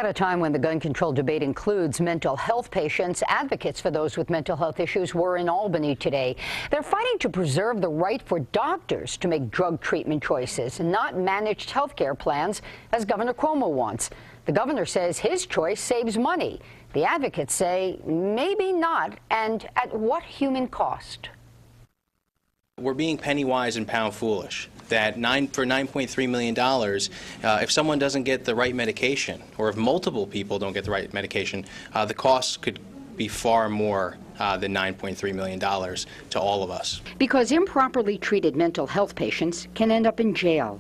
At a time when the gun control debate includes mental health patients, advocates for those with mental health issues were in Albany today. They're fighting to preserve the right for doctors to make drug treatment choices and not managed health care plans as Governor Cuomo wants. The governor says his choice saves money. The advocates say maybe not, and at what human cost? We're being penny wise and pound foolish. That for $9.3 million, if someone doesn't get the right medication, or if multiple people don't get the right medication, the costs could be far more than $9.3 million to all of us. Because improperly treated mental health patients can end up in jail,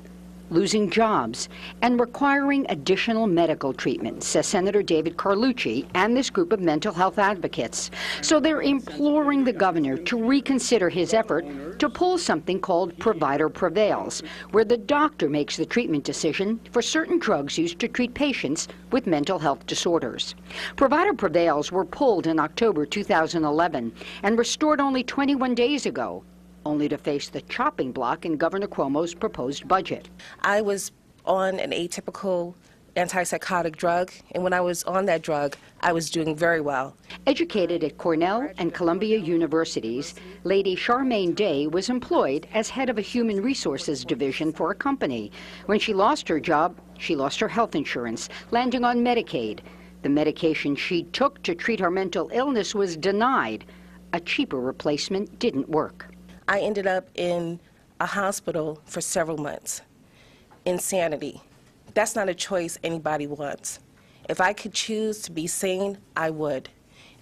losing jobs, and requiring additional medical treatment, says Senator David Carlucci and this group of mental health advocates. So they're imploring the governor to reconsider his effort to pull something called Prescriber Prevails, where the doctor makes the treatment decision for certain drugs used to treat patients with mental health disorders. Prescriber Prevails were pulled in October 2011 and restored only 21 days ago, only to face the chopping block in Governor Cuomo's proposed budget. I was on an atypical antipsychotic drug, and when I was on that drug, I was doing very well. Educated at Cornell and Columbia Universities, Lady Charmaine Day was employed as head of a human resources division for a company. When she lost her job, she lost her health insurance, landing on Medicaid. The medication she took to treat her mental illness was denied. A cheaper replacement didn't work. I ended up in a hospital for several months. Insanity. That's not a choice anybody wants. If I could choose to be sane, I would.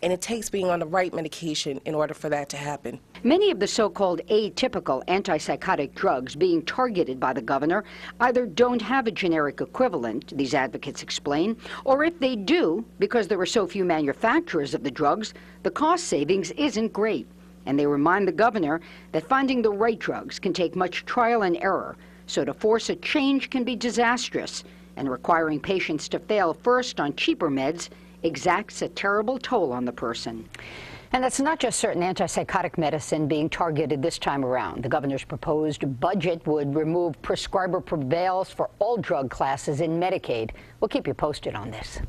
And it takes being on the right medication in order for that to happen. Many of the so-called atypical antipsychotic drugs being targeted by the governor either don't have a generic equivalent, these advocates explain, or if they do, because there are so few manufacturers of the drugs, the cost savings isn't great. And they remind the governor that finding the right drugs can take much trial and error, so to force a change can be disastrous, and requiring patients to fail first on cheaper meds exacts a terrible toll on the person. And that's not just certain antipsychotic medicine being targeted this time around. The governor's proposed budget would remove Prescriber Prevails for all drug classes in Medicaid. We'll keep you posted on this.